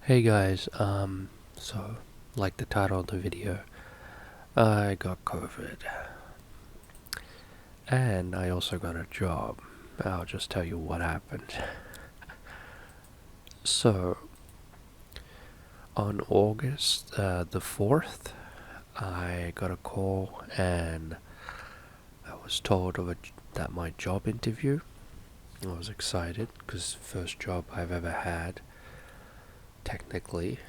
Hey guys, so, like the title of the video, I got COVID. And I also got a job. I'll just tell you what happened. So, on August the 4th, I got a call and I was told that my job interview. I was excited because first job I've ever had, technically.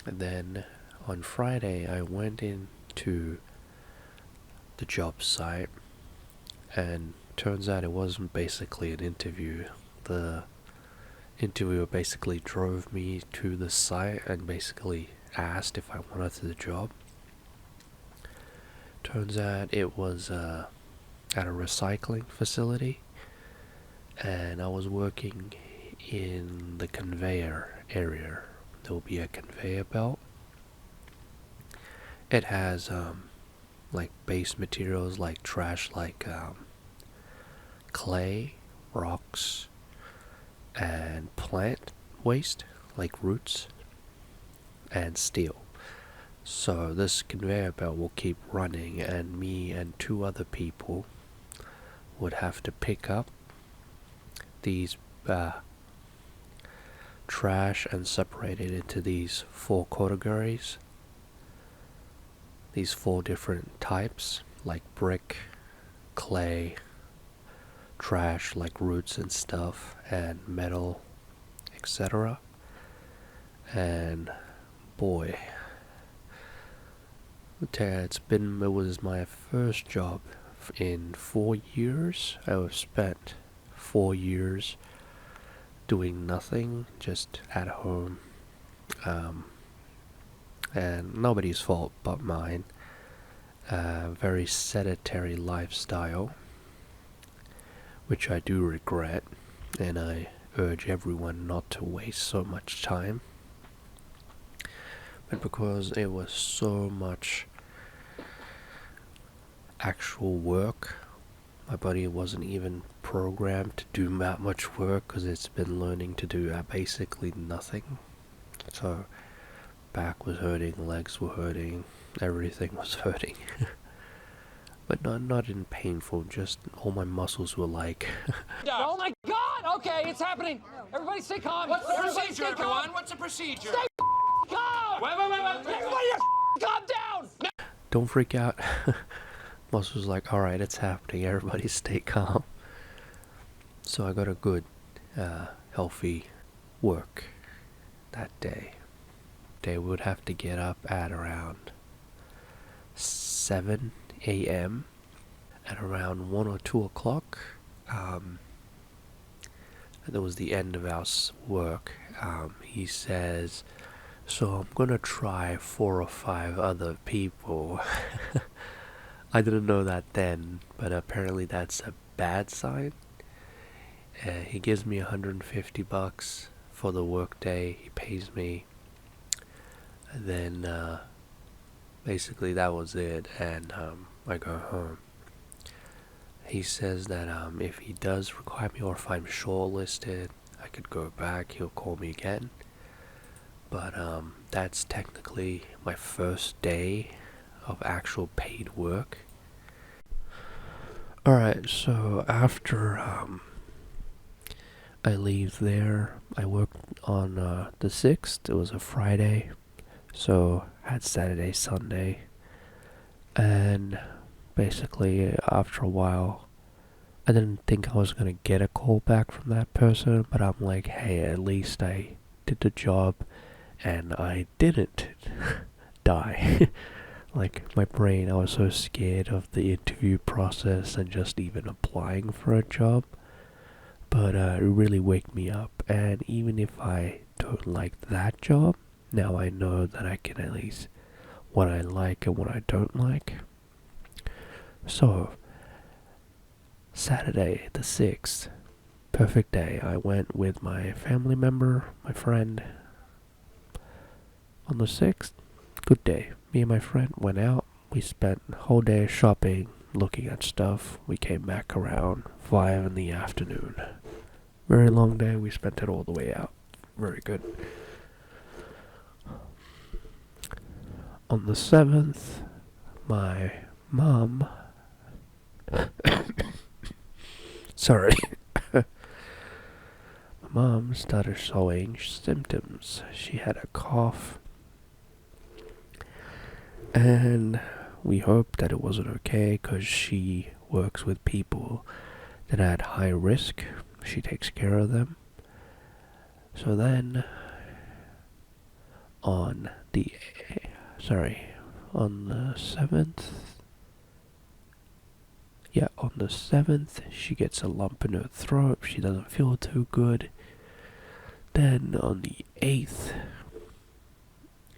And then on Friday, I went into the job site, and turns out it wasn't basically an interview. The interviewer basically drove me to the site and basically asked if I wanted the job. Turns out it was at a recycling facility, and I was working in the conveyor area. There will be a conveyor belt. It has like base materials like trash, like clay, rocks, and plant waste like roots and steel. So this conveyor belt will keep running, and me and two other people would have to pick up these trash and separate it into these four categories, these four different types, like brick, clay, trash like roots and stuff, and metal, etc. And boy, it was my first job in 4 years. I've spent 4 years doing nothing, just at home, and nobody's fault but mine. Very sedentary lifestyle, which I do regret, and I urge everyone not to waste so much time. But because it was so much actual work, my body wasn't even programmed to do that much work because it's been learning to do basically nothing. So back was hurting, legs were hurting, everything was hurting. But not in painful, just all my muscles were like Oh my god! Okay, it's happening! Everybody stay calm! What's the procedure, everyone? What's the procedure? Stay calm! Wait. Everybody calm down! don't freak out. Muscles like, alright, it's happening, everybody stay calm. So I got a good healthy work that day. We would have to get up at around 7 a.m. At around 1 or 2 o'clock, that was the end of our work. He says, so I'm gonna try 4 or 5 other people. I didn't know that then, but apparently that's a bad sign. He gives me $150 for the work day. He pays me. And then basically that was it, and I go home. He says that if he does require me, or if I'm shortlisted, I could go back. He'll call me again. But that's technically my first day of actual paid work. Alright, so after I leave there, I worked on the 6th. It was a Friday, so I had Saturday, Sunday, and basically after a while, I didn't think I was gonna get a call back from that person, but I'm like, hey, at least I did the job and I didn't die. Like, my brain, I was so scared of the interview process and just even applying for a job. But it really waked me up, and even if I don't like that job, now I know that I can at least what I like and what I don't like. So Saturday the 6th, perfect day. I went with my family member, my friend. On the 6th, good day. Me and my friend went out. We spent the whole day shopping, looking at stuff. We came back around 5 in the afternoon. Very long day. We spent it all the way out. Very good. On the 7th, my mom... Sorry. My mom started showing symptoms. She had a cough. And we hoped that it wasn't okay because she works with people that had high risk. She takes care of them. So then, on the 7th, on the 7th, she gets a lump in her throat. She doesn't feel too good. Then on the 8th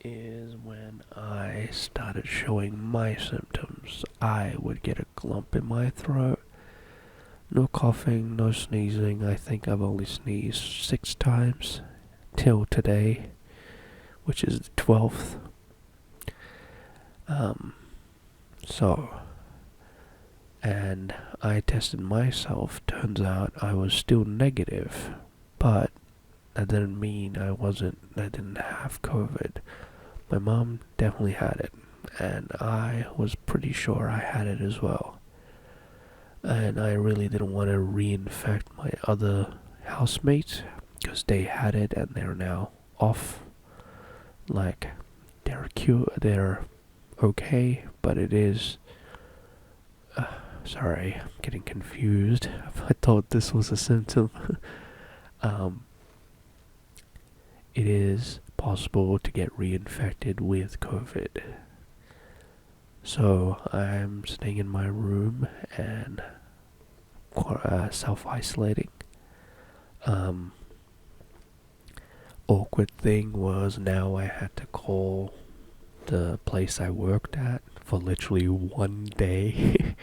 is when I started showing my symptoms. I would get a lump in my throat. No coughing, no sneezing. I think I've only sneezed 6 times till today, which is the 12th. And I tested myself. Turns out I was still negative, but that didn't mean I didn't have COVID. My mom definitely had it, and I was pretty sure I had it as well. And I really didn't want to reinfect my other housemates because they had it and they're now off. Like, they're okay, but it is... sorry, I'm getting confused. I thought this was a symptom. It is possible to get reinfected with COVID. So I'm staying in my room and self-isolating. Awkward thing was now I had to call the place I worked at for literally 1 day.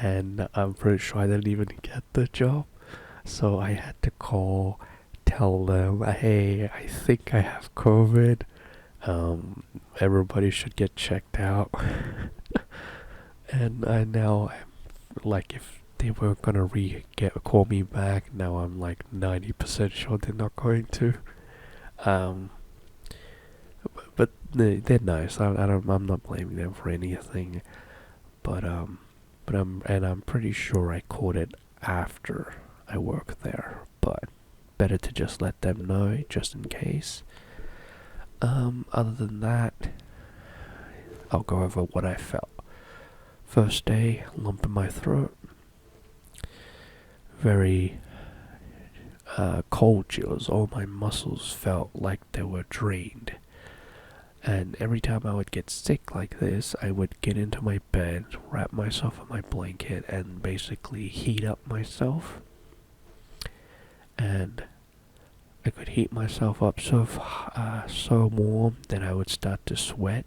And I'm pretty sure I didn't even get the job. So I had to call, tell them, hey, I think I have COVID. Everybody should get checked out. And I'm like, if they were gonna call me back, now I'm like 90% sure they're not going to. But they're nice. I'm not blaming them for anything. But I'm pretty sure I caught it after I worked there. But better to just let them know, just in case. Other than that, I'll go over what I felt. First day, lump in my throat. Very cold chills. All my muscles felt like they were drained. And every time I would get sick like this, I would get into my bed, wrap myself in my blanket, and basically heat up myself. And I could heat myself up so warm that I would start to sweat.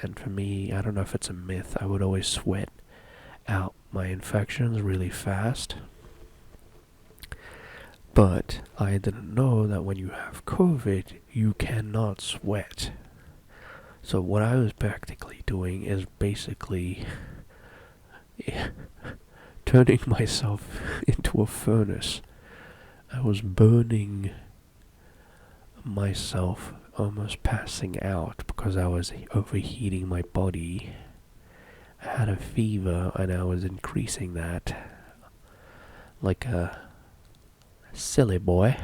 And for me, I don't know if it's a myth, I would always sweat out my infections really fast. But I didn't know that when you have COVID, you cannot sweat. So what I was practically doing is basically turning myself into a furnace. I was burning myself, almost passing out because I was overheating my body. I had a fever and I was increasing that like a silly boy.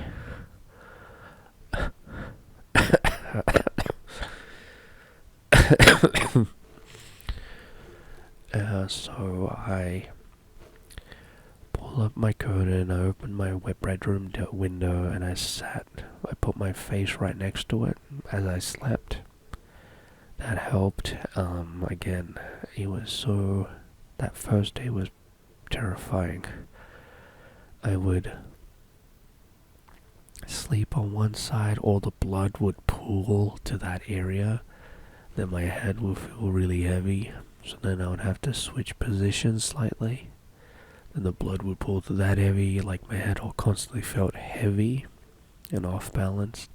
So I pulled up my curtain, I opened my bedroom window, and I put my face right next to it as I slept. That helped. Again, that first day was terrifying. I would sleep on one side, all the blood would pool to that area. Then my head would feel really heavy, so then I would have to switch positions slightly. Then the blood would pool to that heavy, like my head all constantly felt heavy and off balance,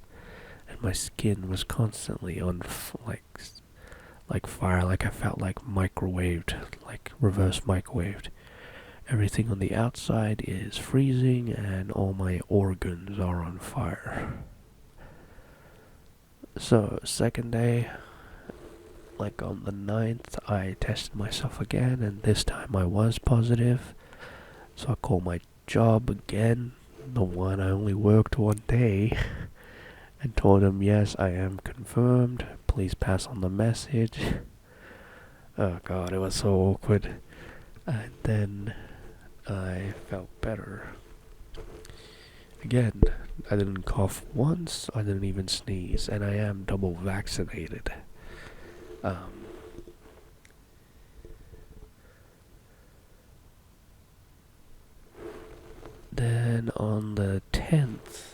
and my skin was constantly on like fire, like I felt like microwaved, like reverse microwaved. Everything on the outside is freezing and all my organs are on fire. So second day, like on the 9th, I tested myself again, and this time I was positive. So I called my job again, the one I only worked one day, and told them, yes, I am confirmed. Please pass on the message. Oh god, it was so awkward. And then I felt better. Again, I didn't cough once, I didn't even sneeze, and I am double vaccinated. Then on the 10th,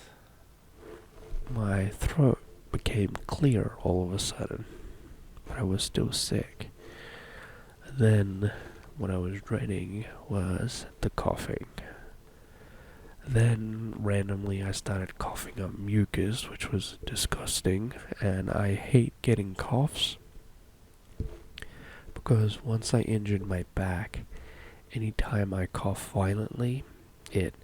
my throat became clear all of a sudden, but I was still sick. Then what I was dreading was the coughing. Then randomly I started coughing up mucus, which was disgusting, and I hate getting coughs because once I injured my back, anytime I cough violently, it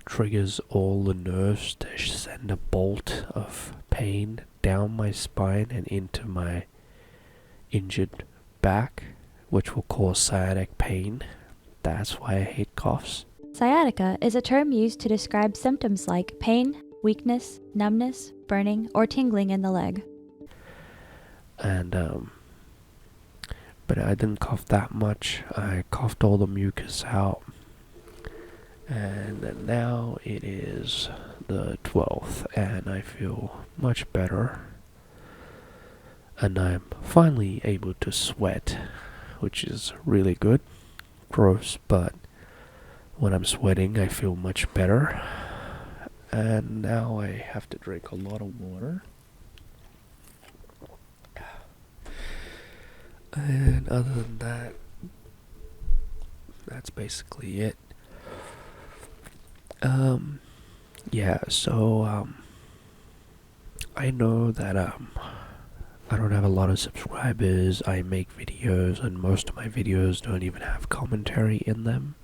triggers all the nerves to send a bolt of pain down my spine and into my injured back, which will cause sciatic pain. That's why I hate coughs. Sciatica is a term used to describe symptoms like pain, weakness, numbness, burning, or tingling in the leg. And but I didn't cough that much. I coughed all the mucus out. And now it is the 12th, and I feel much better. And I'm finally able to sweat, which is really good. Gross, but when I'm sweating, I feel much better. And now I have to drink a lot of water. And other than that, that's basically it. Yeah, so, I know that, I don't have a lot of subscribers. I make videos, and most of my videos don't even have commentary in them.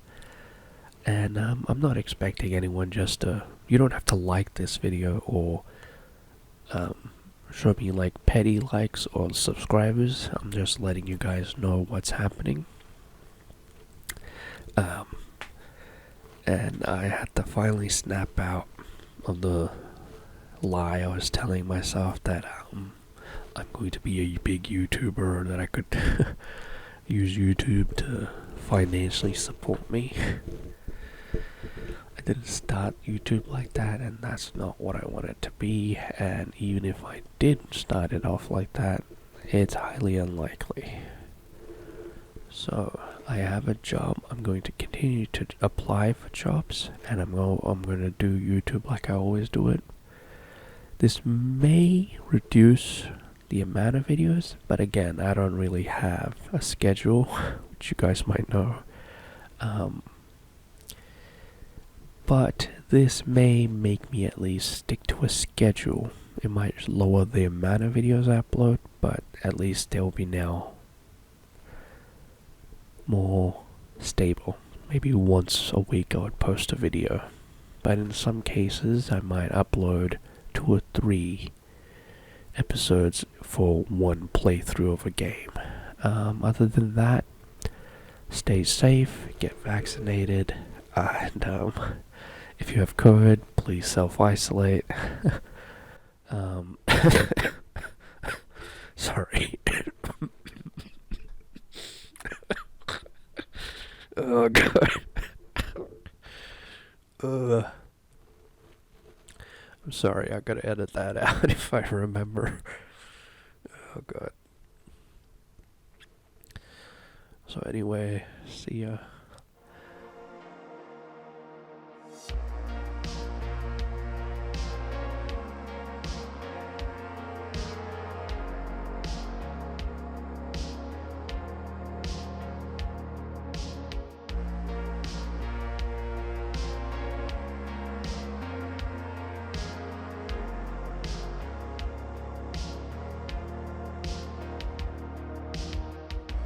And, I'm not expecting anyone just to... You don't have to like this video or, show me, like, petty likes or subscribers. I'm just letting you guys know what's happening. And I had to finally snap out of the lie I was telling myself that I'm going to be a big YouTuber, that I could use YouTube to financially support me. I didn't start YouTube like that, and that's not what I want it to be. And even if I did start it off like that, it's highly unlikely. So I have a job. I'm going to continue to apply for jobs, and I'm going to do YouTube like I always do it. This may reduce the amount of videos, but again, I don't really have a schedule, which you guys might know. But this may make me at least stick to a schedule. It might lower the amount of videos I upload, but at least they will be now more stable. Maybe once a week I would post a video, but in some cases I might upload 2 or 3 episodes for one playthrough of a game. Other than that, stay safe, get vaccinated, and if you have COVID, please self-isolate. Sorry. Oh god. I'm sorry, I gotta edit that out if I remember. Oh god. So anyway, see ya.